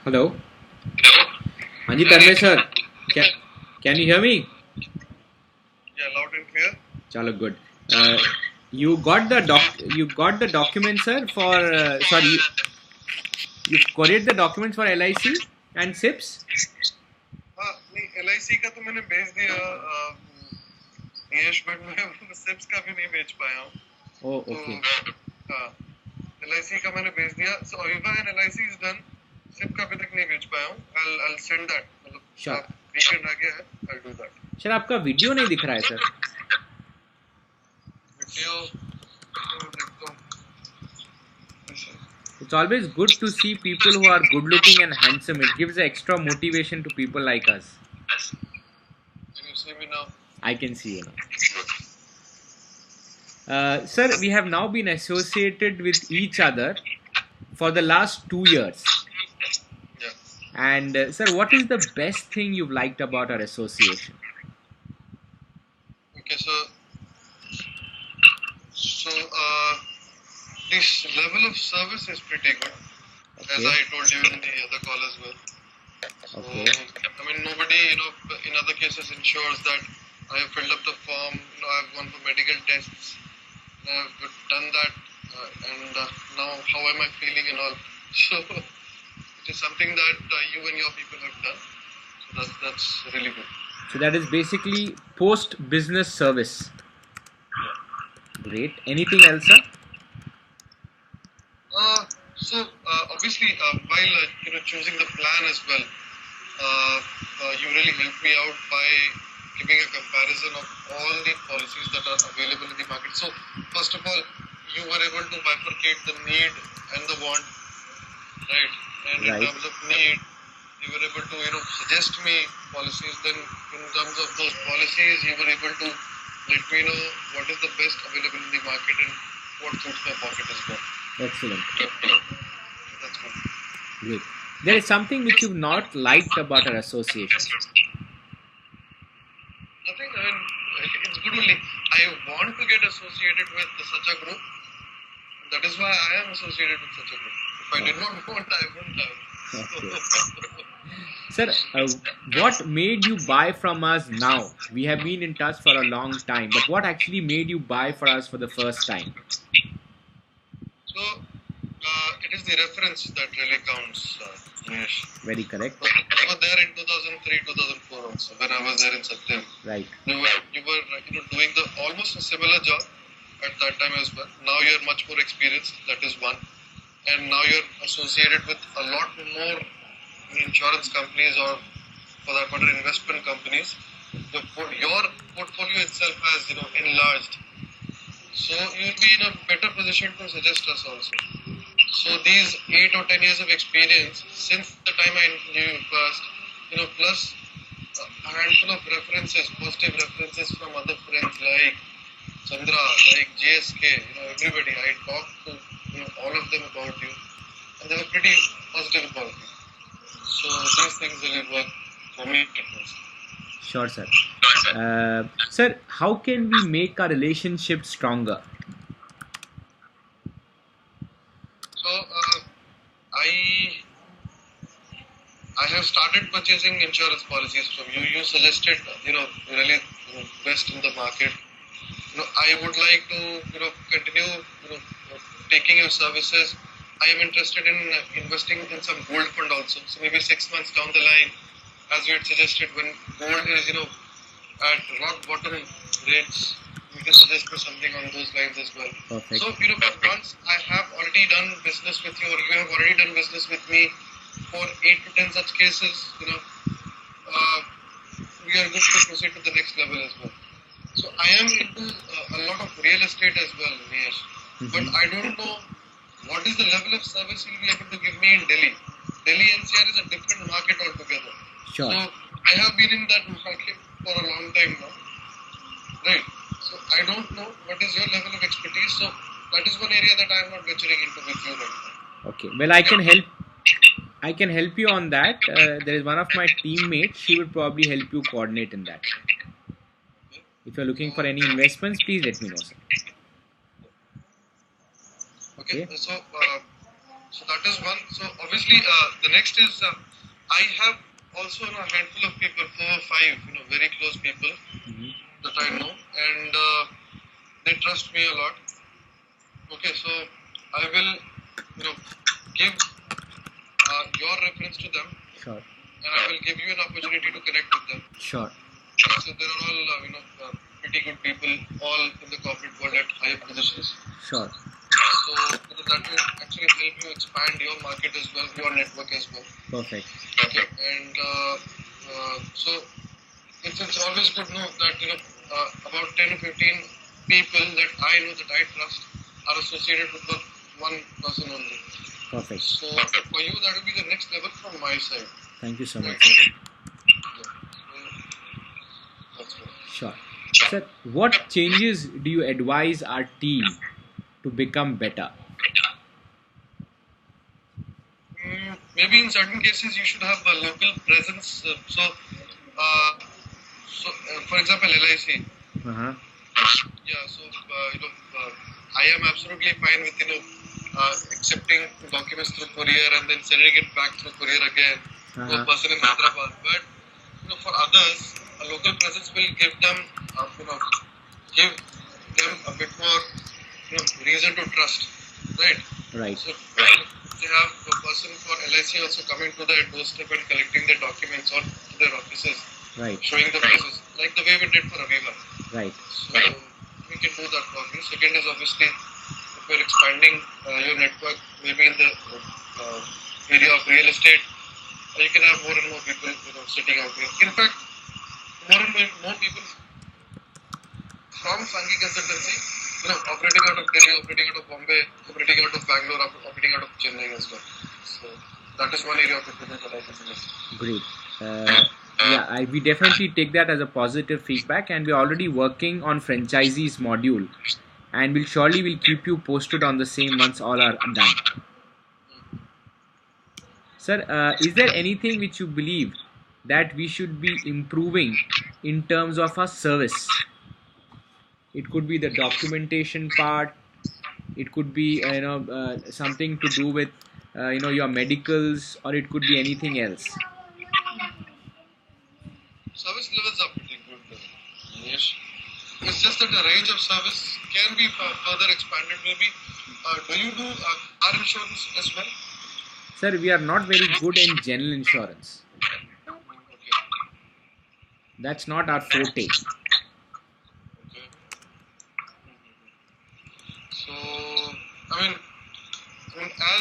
Hello. Hanji Tanmay sir, can you hear me? Yeah, loud and clear. Chalo, good. You got the documents, sir, for sorry, you queried the documents for LIC and SIPs. हाँ नहीं LIC का तो मैंने भेज दिया यश but मैं sips का भी नहीं भेज पाया हूँ. Oh, okay. हाँ LIC का मैंने भेज दिया. So Aviva and LIC is done. SIP का अभी तक नहीं भेज पाया हूँ. I'll send that. मतलब Sure. वीकेंड आ गया है. I'll do that. सर आपका वीडियो नहीं दिख रहा है sir. Video It's always good to see people who are good looking and handsome. It gives extra motivation to people like us. Can you see me now? I can see you now. Sir, we have now been associated with each other for the last 2 years. Yeah. And sir, what is the best thing you've liked about our association? Okay, so this level of service is pretty good, as I told you in the other call as well. So, Okay. I mean, nobody, in other cases ensures that I have filled up the form, I have gone for medical tests, I have done that, and now how am I feeling and all. So, it is something that you and your people have done. So, that's really good. So that is basically post-business service. Great. Anything else, sir? Obviously, while choosing the plan as well, you really helped me out by giving a comparison of all the policies that are available in the market. So, first of all, you were able to bifurcate the need and the want, right? And in terms of need, you were able to suggest me policies. Then, in terms of those policies, you were able to let me know what is the best available in the market and what suits my pocket as well. Excellent. That's good. Great. There is something which you've not liked about our association. Nothing. I mean, it's good only. I want to get associated with such a group. That is why I am associated with such a group. If I did not want, I wouldn't have. Sir, what made you buy from us now? We have been in touch for a long time, but what actually made you buy for us for the first time? So, it is the reference that really counts. Yes. Very correct. I was there in 2003, 2004 also, when I was there in Satyam. Right. You were doing almost a similar job at that time as well. Now you are much more experienced. That is one. And now you're associated with a lot more insurance companies, or for that matter investment companies. Your portfolio itself has enlarged, so you'll be in a better position to suggest us also. So these 8 or 10 years of experience since the time I knew you first, plus a handful of references, positive references from other friends like Chandra, like JSK, everybody. I talked to all of them about you, and they were pretty positive about you. So these things really work for me. Sure, sir. Sir, how can we make our relationship stronger? So I have started purchasing insurance policies from you. You suggested really best in the market. I would like to continue taking your services. I am interested in investing in some gold fund also. So maybe 6 months down the line, as you had suggested, when gold is at rock bottom rates, you can suggest me something on those lines as well. Perfect. So once I have already done business with you, or you have already done business with me for 8 to 10 such cases, we are good to proceed to the next level as well. So I am into a lot of real estate as well, Niyesh. But I don't know what is the level of service you'll be able to give me in Delhi. Delhi NCR is a different market altogether. Sure. So I have been in that market for a long time now. Right. So I don't know what is your level of expertise. So that is one area that I am not venturing into with you right now. Okay. Well, I can help you on that. There is one of my teammates. She would probably help you coordinate in that. If you're looking for any investments, please let me know, sir. Okay. So So that is one. So obviously, the next is I have also a handful of people, 4 or 5, very close people that I know, and they trust me a lot. Okay, so I will, give your reference to them, Sure. and I will give you an opportunity to connect with them. Sure. So there are all, pretty good people, all in the corporate world at higher positions. Sure. So that will actually help you expand your market as well, your network as well. Perfect. Okay, and so it's always good to know that about 10 to 15 people that I know that I trust are associated with one person only. Perfect. So for you, that will be the next level from my side. Thank you so much. Yeah. That's right. Sure. Sir, what changes do you advise our team to become better? Maybe in certain cases you should have a local presence. For example, LIC. Uh-huh. Yeah. So I am absolutely fine with accepting documents through courier and then sending it back through courier again to a person in Hyderabad. But for others, a local presence will give them a bit more reason to trust, right? Right. So they have a person for LIC also coming to their doorstep and collecting their documents or to their offices, Right. showing the process, like the way we did for Aviva. Right. So we can do that probably. Second is obviously if you're expanding your network, maybe in the area of real estate, you can have more and more people sitting out here. In fact, more and more people from Sanghi Consultancy, operating out of Delhi, operating out of Bombay, operating out of Bangalore, operating out of Chennai as well. So that is one area of improvement that I can suggest. Great. Yeah, we definitely take that as a positive feedback, and we're already working on franchisees module, and we'll surely keep you posted on the same once all are done. Sir, is there anything which you believe that we should be improving in terms of our service? It could be the documentation part. It could be something to do with your medicals, or it could be anything else. Service levels are pretty good. Yes. It's just that the range of service can be further expanded. Maybe do you do car insurance as well? Sir, we are not very good in general insurance. Okay. That's not our forte. Okay. So, I mean,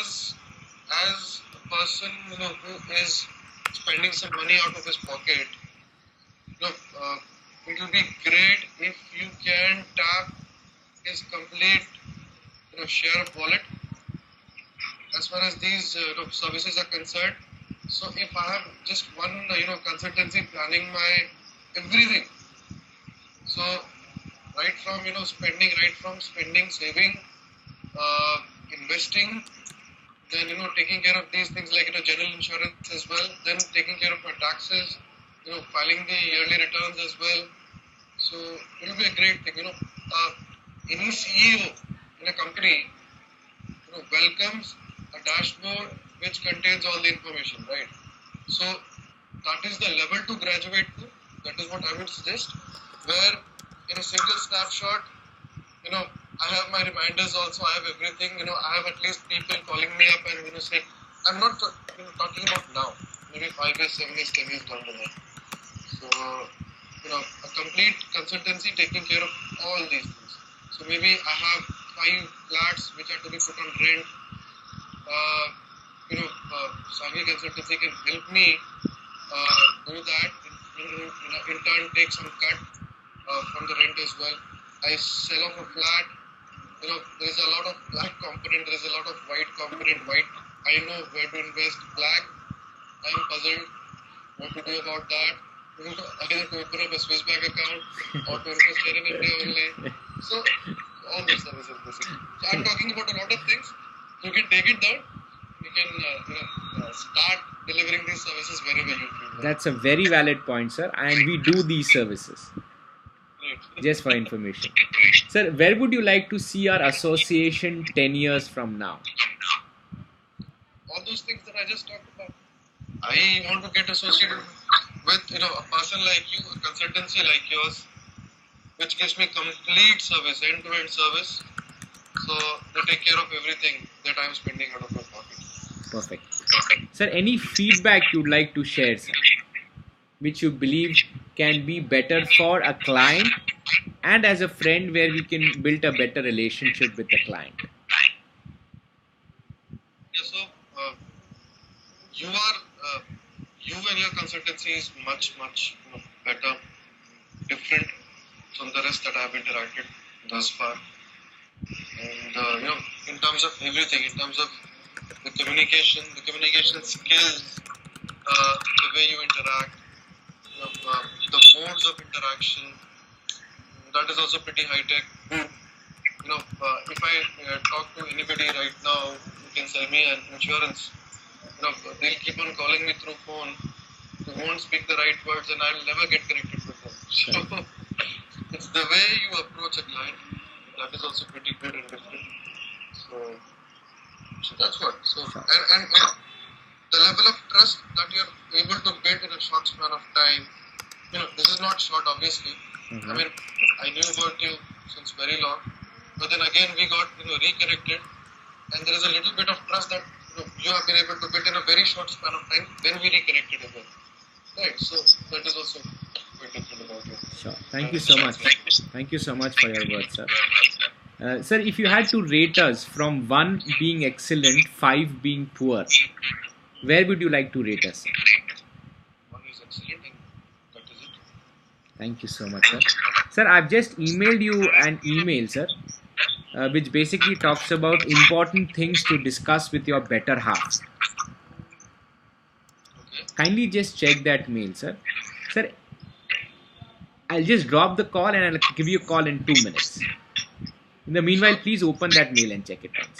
as a person who is spending some money out of his pocket, it will be great if you can tap his complete share of wallet as far as these services are concerned. So if I have just one consultancy planning my everything, so right from spending, saving, investing, then taking care of these things like general insurance as well, then taking care of my taxes, filing the yearly returns as well. So it will be a great thing. Any CEO in a company welcomes a dashboard which contains all the information, right? So that is the level to graduate to. That is what I would suggest. Where in a single snapshot, I have my reminders also. I have everything. I have at least people calling me up and saying, I'm not talking about now. Maybe 5 years, 7 years, 10 years down the line. So a complete consultancy taking care of all these things. So maybe I have 5 flats which are to be put on rent. Sanghi Consultancy can help me do that. In turn, take some cut from the rent as well. I sell off a flat. There is a lot of black component. There is a lot of white component. White, I know where to invest. Black, I am puzzled what to do about that. Either to open up a Swiss bank account or to invest here in India only. So all these services basically. So I'm talking about a lot of things. You can take it down. You can start delivering these services wherever you feel. That's a very valid point, sir. And we do these services. Right. Just for information. Sir, where would you like to see our association 10 years from now? those things that I just talked about. I want to get associated with a person like you, a consultancy like yours, which gives me complete service, end-to-end service. So they take care of everything that I'm spending out of my pocket. Perfect. Sir, any feedback you'd like to share, sir, which you believe can be better for a client and as a friend, where we can build a better relationship with the client? Yeah, so you and your consultancy is much better, different from the rest that I've interacted thus far. And in terms of everything, in terms of the communication skills, the way you interact, the modes of interaction, that is also pretty high tech. If I talk to anybody right now who can sell me an insurance, they'll keep on calling me through phone. They won't speak the right words, and I'll never get connected with them. So it's the way you approach a client that is also pretty good and different. So that's what. So and the level of trust that you're able to build in a short span of time. This is not short, obviously. I mean, I knew about you since very long, but then again we got reconnected, and there is a little bit of trust that you have been able to build in a very short span of time when we reconnected again. Right. So that is also quite different about you. Sure. Thank you so much. Thank you so much for your words, sir. Sir, if you had to rate us from 1 being excellent, 5 being poor, where would you like to rate us? 1 is excellent, and that is it. Thank you so much, sir. Sir, I've just emailed you an email, sir, which basically talks about important things to discuss with your better half. Okay. Kindly just check that mail, sir. Sir, I'll just drop the call and I'll give you a call in 2 minutes. In the meanwhile, please open that mail and check it once.